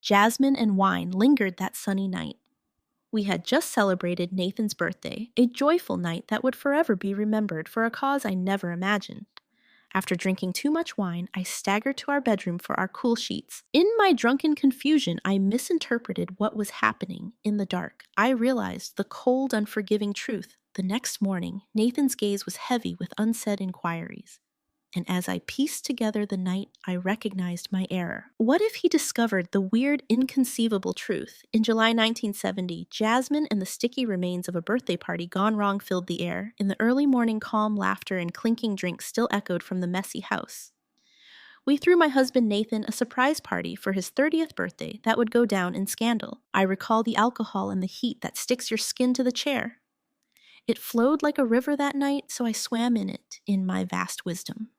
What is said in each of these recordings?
Jasmine and wine lingered that sunny night. We had just celebrated Nathan's birthday, a joyful night that would forever be remembered for a cause I never imagined. After drinking too much wine, I staggered to our bedroom for our cool sheets. In my drunken confusion, I misinterpreted what was happening. In the dark, I realized the cold, unforgiving truth. The next morning, Nathan's gaze was heavy with unsaid inquiries. And as I pieced together the night, I recognized my error. What if he discovered the weird, inconceivable truth? In July 1970, Jasmine and the sticky remains of a birthday party gone wrong filled the air. In the early morning, calm laughter and clinking drinks still echoed from the messy house. We threw my husband Nathan a surprise party for his 30th birthday that would go down in scandal. I recall the alcohol and the heat that sticks your skin to the chair. It flowed like a river that night, so I swam in it, in my vast wisdom.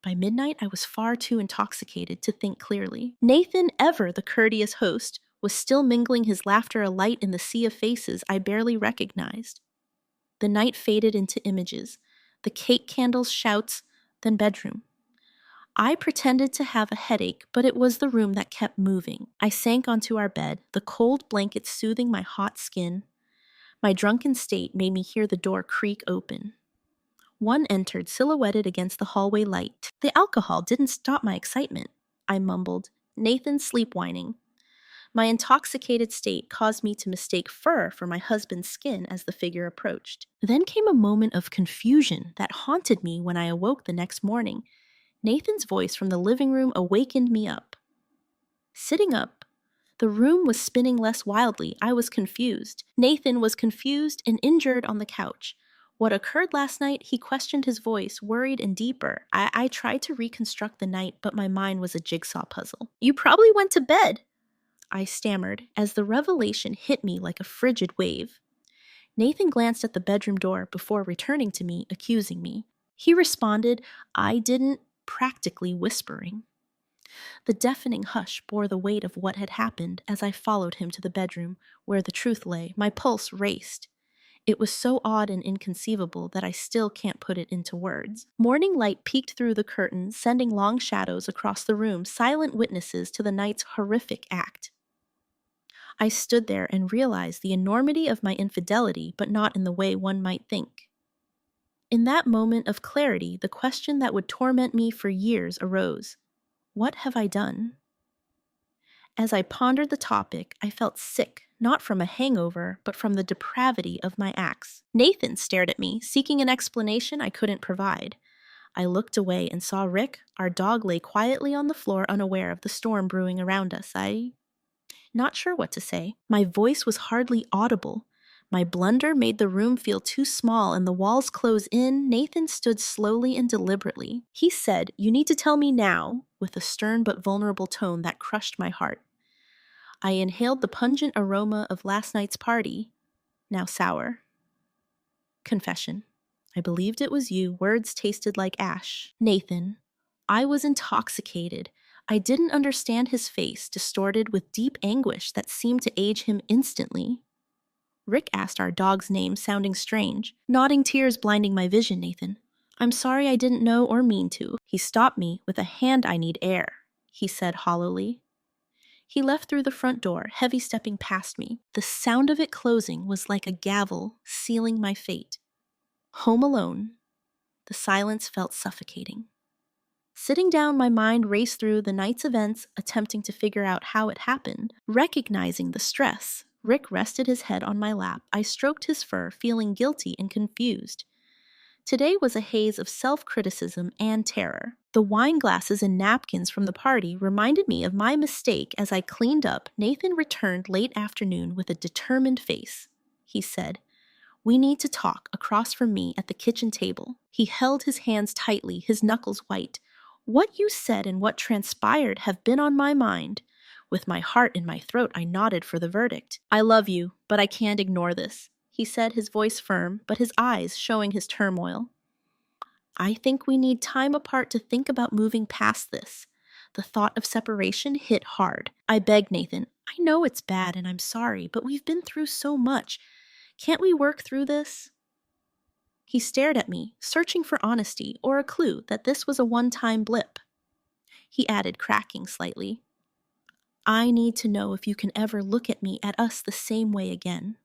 By midnight, I was far too intoxicated to think clearly. Nathan, ever the courteous host, was still mingling his laughter alight in the sea of faces I barely recognized. The night faded into images, the cake candles, shouts, then bedroom. I pretended to have a headache, but it was the room that kept moving. I sank onto our bed, the cold blankets soothing my hot skin. My drunken state made me hear the door creak open. One entered, silhouetted against the hallway light. The alcohol didn't stop my excitement, I mumbled, Nathan sleep whining. My intoxicated state caused me to mistake fur for my husband's skin as the figure approached. Then came a moment of confusion that haunted me when I awoke the next morning. Nathan's voice from the living room awakened me up. Sitting up, the room was spinning less wildly. I was confused. Nathan was confused and injured on the couch. What occurred last night, he questioned, his voice, worried and deeper. I tried to reconstruct the night, but my mind was a jigsaw puzzle. You probably went to bed, I stammered, as the revelation hit me like a frigid wave. Nathan glanced at the bedroom door before returning to me, accusing me. He responded, I didn't, practically whispering. The deafening hush bore the weight of what had happened as I followed him to the bedroom, where the truth lay. My pulse raced. It was so odd and inconceivable that I still can't put it into words. Morning light peeked through the curtains, sending long shadows across the room, silent witnesses to the night's horrific act. I stood there and realized the enormity of my infidelity, but not in the way one might think. In that moment of clarity, the question that would torment me for years arose. What have I done? As I pondered the topic, I felt sick, not from a hangover, but from the depravity of my acts. Nathan stared at me, seeking an explanation I couldn't provide. I looked away and saw Rick, our dog, lay quietly on the floor, unaware of the storm brewing around us. Not sure what to say. My voice was hardly audible. My blunder made the room feel too small and the walls close in. Nathan stood slowly and deliberately. He said, "You need to tell me now," with a stern but vulnerable tone that crushed my heart. I inhaled the pungent aroma of last night's party, now sour. Confession. I believed it was you. Words tasted like ash. Nathan. I was intoxicated. I didn't understand his face, distorted with deep anguish that seemed to age him instantly. Rick asked our dog's name, sounding strange. Nodding tears blinding my vision, Nathan. I'm sorry I didn't know or mean to. He stopped me with a hand. I need air, he said hollowly. He left through the front door, heavy stepping past me. The sound of it closing was like a gavel, sealing my fate. Home alone, the silence felt suffocating. Sitting down, my mind raced through the night's events, attempting to figure out how it happened. Recognizing the stress, Rick rested his head on my lap. I stroked his fur, feeling guilty and confused. Today was a haze of self-criticism and terror. The wine glasses and napkins from the party reminded me of my mistake. As I cleaned up, Nathan returned late afternoon with a determined face. He said, "We need to talk," across from me at the kitchen table. He held his hands tightly, his knuckles white. What you said and what transpired have been on my mind. With my heart in my throat, I nodded for the verdict. I love you, but I can't ignore this, he said, his voice firm, but his eyes showing his turmoil. I think we need time apart to think about moving past this. The thought of separation hit hard. I begged Nathan, I know it's bad and I'm sorry, but we've been through so much. Can't we work through this? He stared at me, searching for honesty or a clue that this was a one-time blip. He added, cracking slightly, I need to know if you can ever look at us the same way again."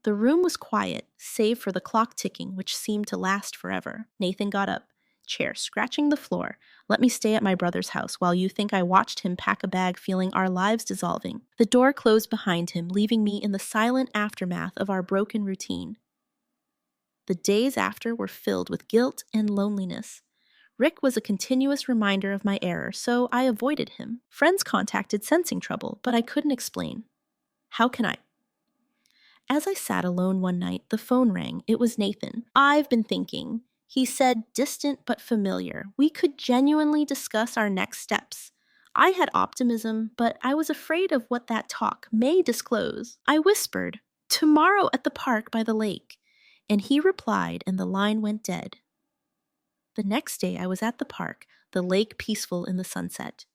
The room was quiet, save for the clock ticking, which seemed to last forever. Nathan got up, chair scratching the floor. "Let me stay at my brother's house while you think I watched him pack a bag, feeling our lives dissolving." The door closed behind him, leaving me in the silent aftermath of our broken routine. The days after were filled with guilt and loneliness. Rick was a continuous reminder of my error, so I avoided him. Friends contacted sensing trouble, but I couldn't explain. How can I? As I sat alone one night, the phone rang. It was Nathan. "I've been thinking," he said, distant but familiar. "We could genuinely discuss our next steps." I had optimism, but I was afraid of what that talk may disclose. I whispered, "Tomorrow at the park by the lake." And he replied, and the line went dead. The next day I was at the park, the lake peaceful in the sunset.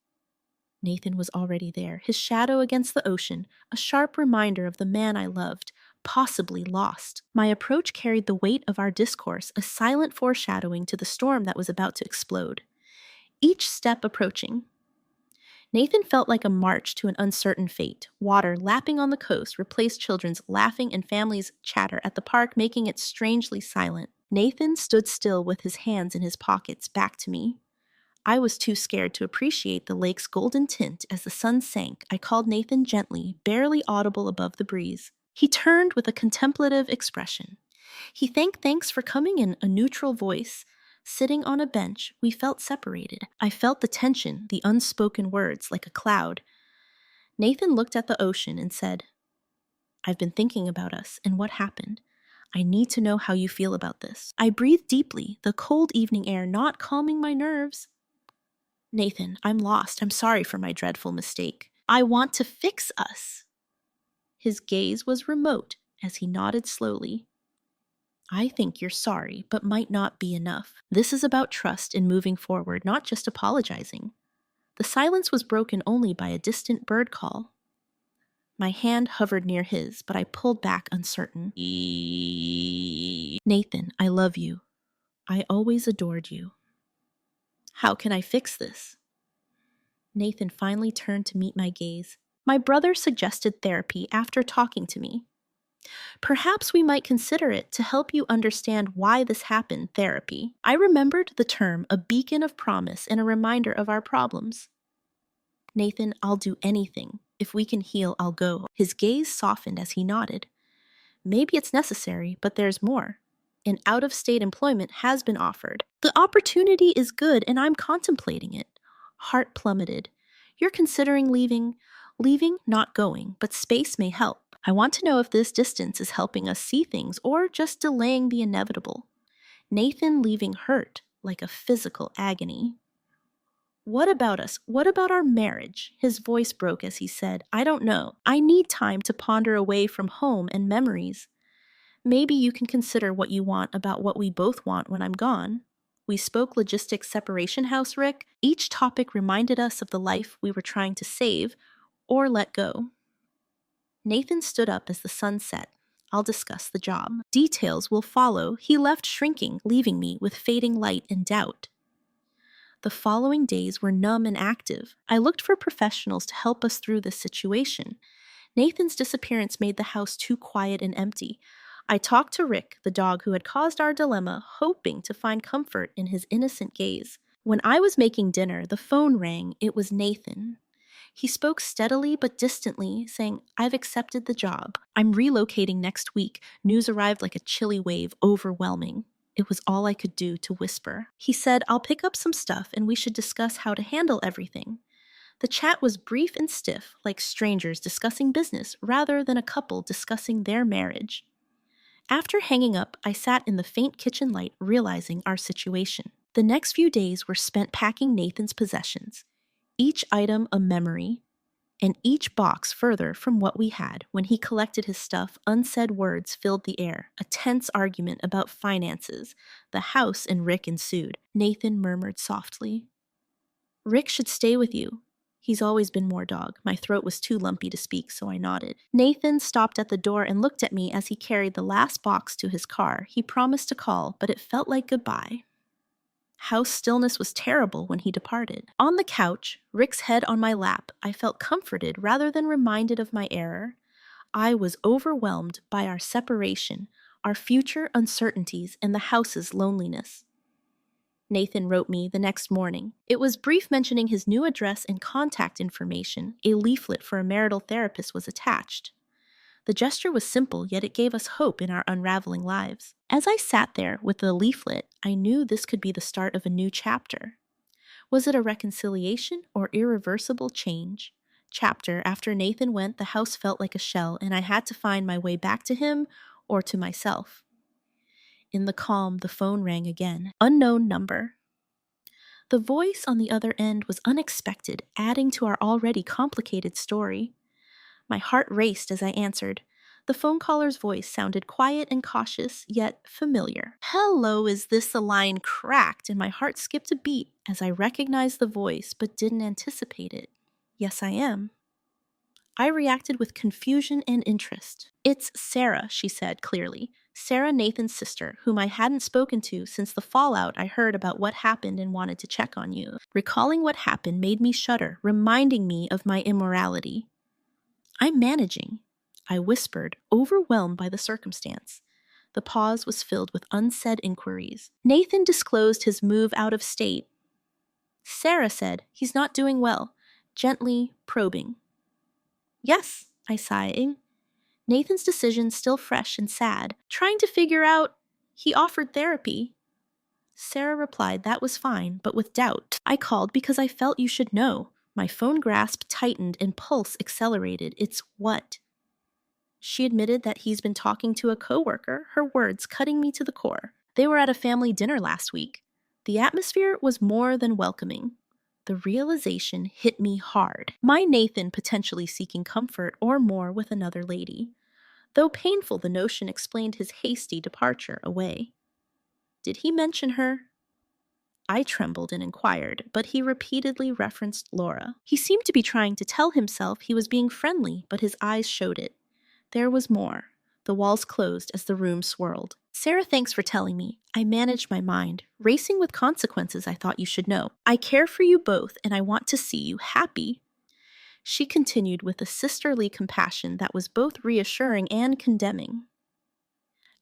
Nathan was already there, his shadow against the ocean, a sharp reminder of the man I loved, possibly lost. My approach carried the weight of our discourse, a silent foreshadowing to the storm that was about to explode. Each step approaching. Nathan felt like a march to an uncertain fate. Water lapping on the coast replaced children's laughing and families' chatter at the park, making it strangely silent. Nathan stood still with his hands in his pockets, back to me. I was too scared to appreciate the lake's golden tint as the sun sank. I called Nathan gently, barely audible above the breeze. He turned with a contemplative expression. He thanks for coming in a neutral voice. Sitting on a bench, we felt separated. I felt the tension, the unspoken words, like a cloud. Nathan looked at the ocean and said, "I've been thinking about us and what happened. I need to know how you feel about this." I breathed deeply, the cold evening air not calming my nerves. "Nathan, I'm lost. I'm sorry for my dreadful mistake. I want to fix us." His gaze was remote as he nodded slowly. "I think you're sorry, but might not be enough. This is about trust in moving forward, not just apologizing." The silence was broken only by a distant bird call. My hand hovered near his, but I pulled back uncertain. "Nathan, I love you. I always adored you. How can I fix this?" Nathan finally turned to meet my gaze. "My brother suggested therapy after talking to me. Perhaps we might consider it to help you understand why this happened." Therapy. I remembered the term, a beacon of promise and a reminder of our problems. "Nathan, I'll do anything. If we can heal, I'll go." His gaze softened as he nodded. "Maybe it's necessary, but there's more. An out-of-state employment has been offered. The opportunity is good, and I'm contemplating it." Heart plummeted. "You're considering leaving? Leaving, not going, but space may help. I want to know if this distance is helping us see things or just delaying the inevitable." Nathan leaving hurt, like a physical agony. "What about us? What about our marriage?" His voice broke as he said, "I don't know. I need time to ponder away from home and memories. Maybe you can consider what you want about what we both want when I'm gone." We spoke logistics separation house, Rick. Each topic reminded us of the life we were trying to save or let go. Nathan stood up as the sun set. "I'll discuss the job. Details will follow." He left shrinking, leaving me with fading light and doubt. The following days were numb and active. I looked for professionals to help us through this situation. Nathan's disappearance made the house too quiet and empty. I talked to Rick, the dog who had caused our dilemma, hoping to find comfort in his innocent gaze. When I was making dinner, the phone rang. It was Nathan. He spoke steadily but distantly, saying, "I've accepted the job. I'm relocating next week." News arrived like a chilly wave, overwhelming. It was all I could do to whisper. He said, "I'll pick up some stuff and we should discuss how to handle everything." The chat was brief and stiff, like strangers discussing business rather than a couple discussing their marriage. After hanging up, I sat in the faint kitchen light, realizing our situation. The next few days were spent packing Nathan's possessions, each item a memory, and each box further from what we had. When he collected his stuff, unsaid words filled the air. A tense argument about finances. The house and Rick ensued. Nathan murmured softly, "Rick should stay with you. He's always been more dog." My throat was too lumpy to speak, so I nodded. Nathan stopped at the door and looked at me as he carried the last box to his car. He promised to call, but it felt like goodbye. House stillness was terrible when he departed. On the couch, Rick's head on my lap, I felt comforted rather than reminded of my error. I was overwhelmed by our separation, our future uncertainties, and the house's loneliness. Nathan wrote me the next morning. It was brief, mentioning his new address and contact information. A leaflet for a marital therapist was attached. The gesture was simple, yet it gave us hope in our unraveling lives. As I sat there with the leaflet, I knew this could be the start of a new chapter. Was it a reconciliation or irreversible change? Chapter after Nathan went, the house felt like a shell, and I had to find my way back to him or to myself. In the calm, the phone rang again. Unknown number. The voice on the other end was unexpected, adding to our already complicated story. My heart raced as I answered. The phone caller's voice sounded quiet and cautious, yet familiar. Hello, is this? The line cracked, and my heart skipped a beat as I recognized the voice but didn't anticipate it. Yes, I am. I reacted with confusion and interest. It's Sarah, she said clearly. Sarah, Nathan's sister, whom I hadn't spoken to since the fallout I heard about what happened and wanted to check on you. Recalling what happened made me shudder, reminding me of my immorality. I'm managing, I whispered, overwhelmed by the circumstance. The pause was filled with unsaid inquiries. Nathan disclosed his move out of state. Sarah said he's not doing well, gently probing. Yes, I sighed. Nathan's decision still fresh and sad, trying to figure out. He offered therapy. Sarah replied that was fine, but with doubt. I called because I felt you should know. My phone grasp tightened and pulse accelerated. It's what? She admitted that he's been talking to a coworker, her words cutting me to the core. They were at a family dinner last week. The atmosphere was more than welcoming. The realization hit me hard. My Nathan potentially seeking comfort or more with another lady. Though painful, the notion explained his hasty departure away. Did he mention her? I trembled and inquired, but he repeatedly referenced Laura. He seemed to be trying to tell himself he was being friendly, but his eyes showed it. There was more. The walls closed as the room swirled. Sarah, thanks for telling me. I managed my mind, racing with consequences I thought you should know. I care for you both, and I want to see you happy. She continued with a sisterly compassion that was both reassuring and condemning.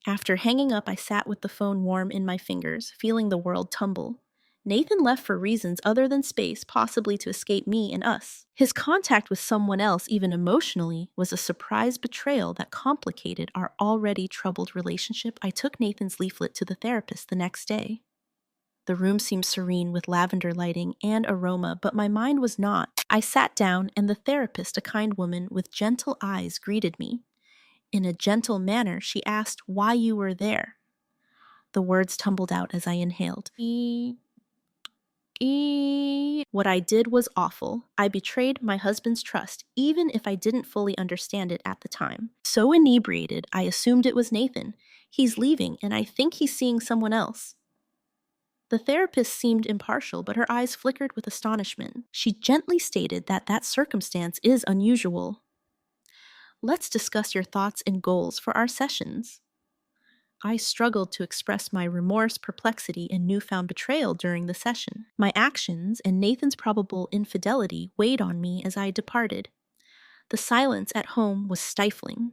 After hanging up, I sat with the phone warm in my fingers, feeling the world tumble. Nathan left for reasons other than space, possibly to escape me and us. His contact with someone else, even emotionally, was a surprise betrayal that complicated our already troubled relationship. I took Nathan's leaflet to the therapist the next day. The room seemed serene with lavender lighting and aroma, but my mind was not. I sat down, and the therapist, a kind woman with gentle eyes, greeted me. In a gentle manner, she asked why you were there. The words tumbled out as I inhaled. What I did was awful. I betrayed my husband's trust, even if I didn't fully understand it at the time. So inebriated, I assumed it was Nathan. He's leaving, and I think he's seeing someone else. The therapist seemed impartial, but her eyes flickered with astonishment. She gently stated that circumstance is unusual. Let's discuss your thoughts and goals for our sessions. I struggled to express my remorse, perplexity, and newfound betrayal during the session. My actions and Nathan's probable infidelity weighed on me as I departed. The silence at home was stifling.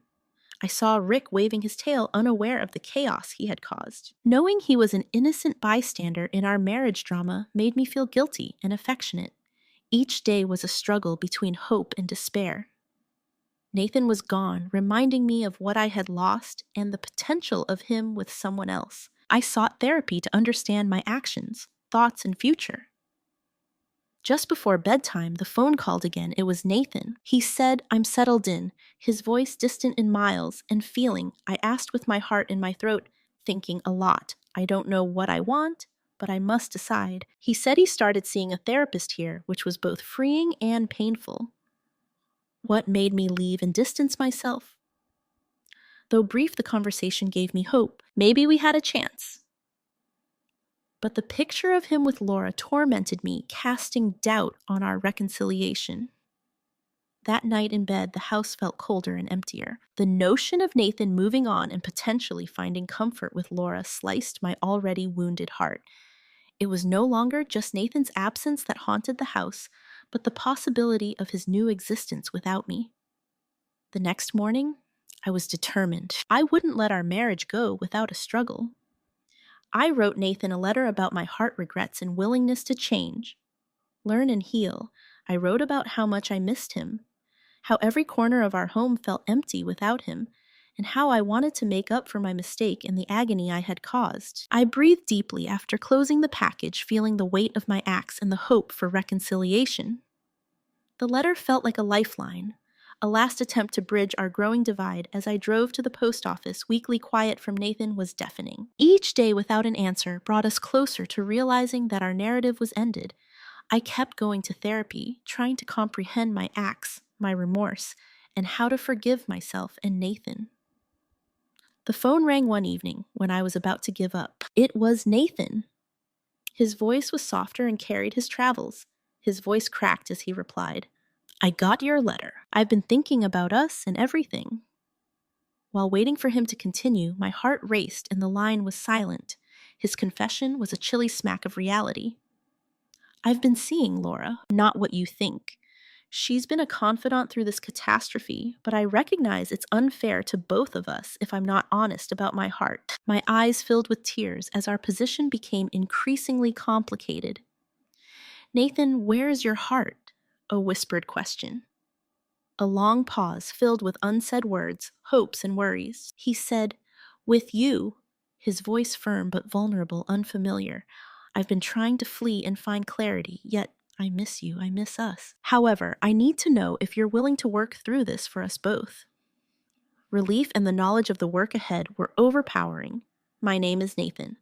I saw Rick waving his tail, unaware of the chaos he had caused. Knowing he was an innocent bystander in our marriage drama made me feel guilty and affectionate. Each day was a struggle between hope and despair. Nathan was gone, reminding me of what I had lost and the potential of him with someone else. I sought therapy to understand my actions, thoughts, and future. Just before bedtime, the phone called again. It was Nathan. He said, I'm settled in, his voice distant in miles, and feeling. I asked with my heart in my throat, thinking a lot. I don't know what I want, but I must decide. He said he started seeing a therapist here, which was both freeing and painful. What made me leave and distance myself? Though brief, the conversation gave me hope. Maybe we had a chance. But the picture of him with Laura tormented me, casting doubt on our reconciliation. That night in bed, the house felt colder and emptier. The notion of Nathan moving on and potentially finding comfort with Laura sliced my already wounded heart. It was no longer just Nathan's absence that haunted the house, but the possibility of his new existence without me. The next morning, I was determined. I wouldn't let our marriage go without a struggle. I wrote Nathan a letter about my heart regrets and willingness to change, learn and heal. I wrote about how much I missed him, how every corner of our home felt empty without him, and how I wanted to make up for my mistake and the agony I had caused. I breathed deeply after closing the package, feeling the weight of my acts and the hope for reconciliation. The letter felt like a lifeline, a last attempt to bridge our growing divide. As I drove to the post office, weekly quiet from Nathan was deafening. Each day without an answer brought us closer to realizing that our narrative was ended. I kept going to therapy, trying to comprehend my acts, my remorse, and how to forgive myself and Nathan. The phone rang one evening when I was about to give up. It was Nathan. His voice was softer and carried his travels. His voice cracked as he replied, "I got your letter. I've been thinking about us and everything." While waiting for him to continue, my heart raced and the line was silent. His confession was a chilly smack of reality. "I've been seeing Laura, not what you think. She's been a confidant through this catastrophe, but I recognize it's unfair to both of us if I'm not honest about my heart." My eyes filled with tears as our position became increasingly complicated. "Nathan, where's your heart?" A whispered question. A long pause filled with unsaid words, hopes, and worries. He said, "With you," his voice firm but vulnerable, unfamiliar. "I've been trying to flee and find clarity, yet I miss you, I miss us. However, I need to know if you're willing to work through this for us both." Relief and the knowledge of the work ahead were overpowering. My name is Nathan.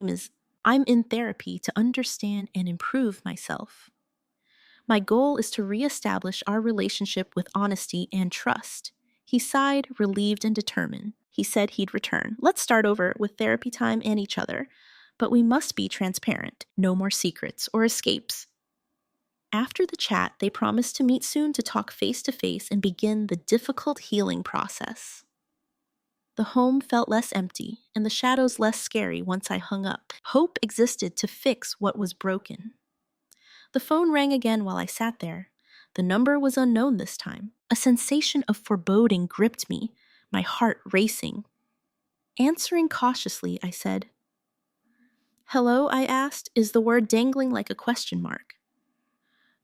I'm in therapy to understand and improve myself. My goal is to reestablish our relationship with honesty and trust. He sighed, relieved and determined. He said he'd return. "Let's start over with therapy time and each other. But we must be transparent. No more secrets or escapes." After the chat, they promised to meet soon to talk face to face and begin the difficult healing process. The home felt less empty and the shadows less scary once I hung up. Hope existed to fix what was broken. The phone rang again while I sat there. The number was unknown this time. A sensation of foreboding gripped me, my heart racing. Answering cautiously, I said, "Hello," I asked, is the word dangling like a question mark.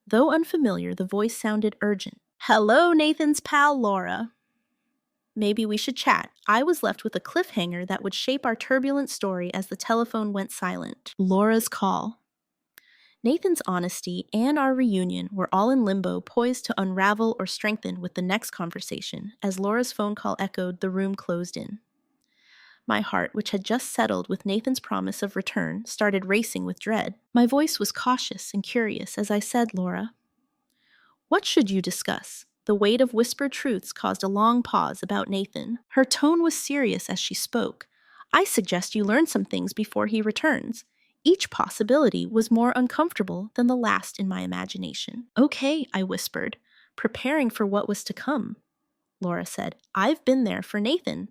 Though unfamiliar, the voice sounded urgent. "Hello, Nathan's pal, Laura. Maybe we should chat." I was left with a cliffhanger that would shape our turbulent story as the telephone went silent. Laura's call. Nathan's honesty and our reunion were all in limbo, poised to unravel or strengthen with the next conversation. As Laura's phone call echoed, the room closed in. My heart, which had just settled with Nathan's promise of return, started racing with dread. My voice was cautious and curious as I said, "Laura, what should you discuss?" The weight of whispered truths caused a long pause about Nathan. Her tone was serious as she spoke. "I suggest you learn some things before he returns." Each possibility was more uncomfortable than the last in my imagination. "Okay," I whispered, preparing for what was to come. Laura said, "I've been there for Nathan."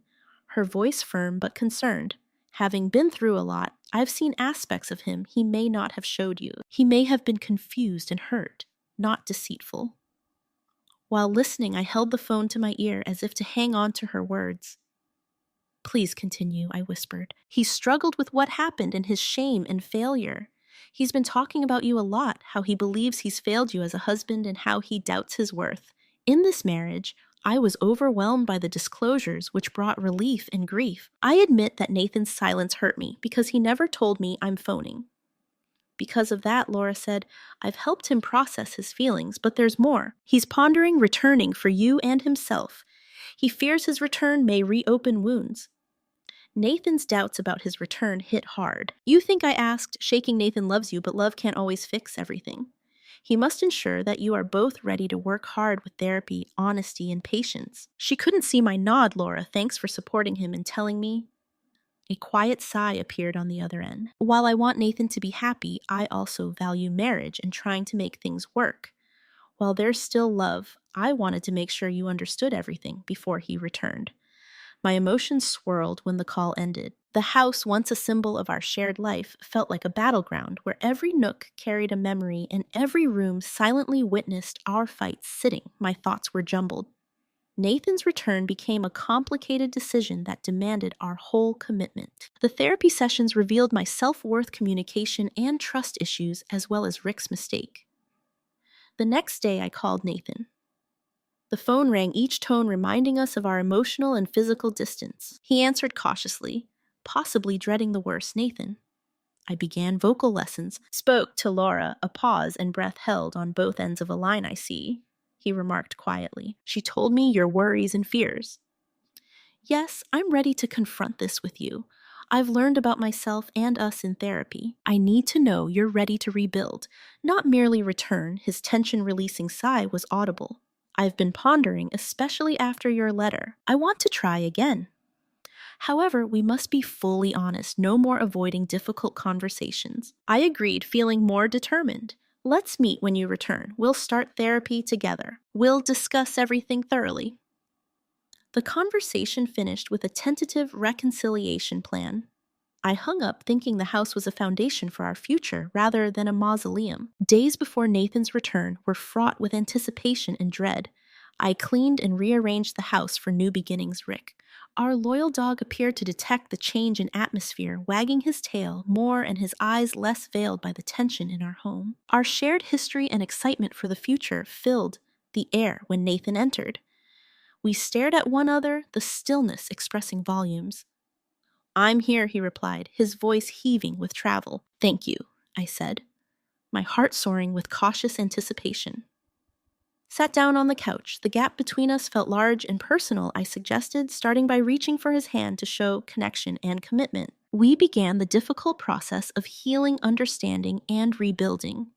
Her voice firm but concerned. "Having been through a lot, I've seen aspects of him he may not have showed you. He may have been confused and hurt, not deceitful." While listening, I held the phone to my ear as if to hang on to her words. "Please continue," I whispered. "He struggled with what happened and his shame and failure. He's been talking about you a lot, how he believes he's failed you as a husband and how he doubts his worth. In this marriage, I was overwhelmed by the disclosures which brought relief and grief. I admit that Nathan's silence hurt me because he never told me I'm phoning. Because of that," Laura said, "I've helped him process his feelings, but there's more. He's pondering returning for you and himself. He fears his return may reopen wounds." Nathan's doubts about his return hit hard. "You think," I asked, "shaking Nathan loves you, but love can't always fix everything. He must ensure that you are both ready to work hard with therapy, honesty, and patience." She couldn't see my nod. "Laura, thanks for supporting him and telling me." A quiet sigh appeared on the other end. "While I want Nathan to be happy, I also value marriage and trying to make things work. While there's still love, I wanted to make sure you understood everything before he returned." My emotions swirled when the call ended. The house, once a symbol of our shared life, felt like a battleground where every nook carried a memory and every room silently witnessed our fights sitting. My thoughts were jumbled. Nathan's return became a complicated decision that demanded our whole commitment. The therapy sessions revealed my self-worth, communication, and trust issues, as well as Rick's mistake. The next day, I called Nathan. The phone rang, each tone reminding us of our emotional and physical distance. He answered cautiously, possibly dreading the worst. Nathan. I began vocal lessons, spoke to Laura, a pause and breath held on both ends of a line. I see, he remarked quietly. She told me your worries and fears. Yes, I'm ready to confront this with you. I've learned about myself and us in therapy. I need to know you're ready to rebuild, not merely return. His tension-releasing sigh was audible. I've been pondering, especially after your letter. I want to try again. However, we must be fully honest, no more avoiding difficult conversations. I agreed, feeling more determined. Let's meet when you return. We'll start therapy together. We'll discuss everything thoroughly. The conversation finished with a tentative reconciliation plan. I hung up thinking the house was a foundation for our future rather than a mausoleum. Days before Nathan's return were fraught with anticipation and dread. I cleaned and rearranged the house for new beginnings. Rick, our loyal dog, appeared to detect the change in atmosphere, wagging his tail more and his eyes less veiled by the tension in our home. Our shared history and excitement for the future filled the air when Nathan entered. We stared at one another, the stillness expressing volumes. I'm here, he replied, his voice heaving with travel. Thank you, I said, my heart soaring with cautious anticipation. Sat down on the couch. The gap between us felt large and personal, I suggested, starting by reaching for his hand to show connection and commitment. We began the difficult process of healing, understanding, and rebuilding.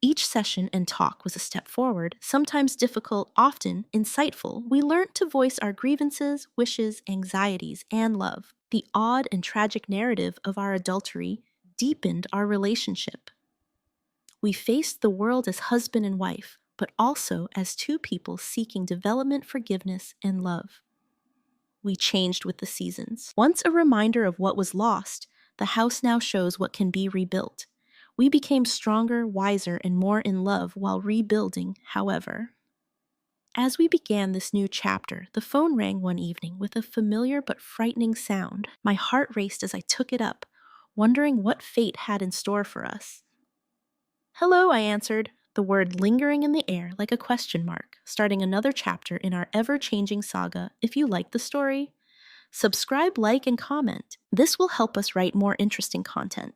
Each session and talk was a step forward, sometimes difficult, often insightful. We learned to voice our grievances, wishes, anxieties, and love. The odd and tragic narrative of our adultery deepened our relationship. We faced the world as husband and wife, but also as two people seeking development, forgiveness, and love. We changed with the seasons. Once a reminder of what was lost, the house now shows what can be rebuilt. We became stronger, wiser, and more in love while rebuilding, however. As we began this new chapter, the phone rang one evening with a familiar but frightening sound. My heart raced as I took it up, wondering what fate had in store for us. Hello, I answered, the word lingering in the air like a question mark, starting another chapter in our ever-changing saga. If you like the story, subscribe, like, and comment. This will help us write more interesting content.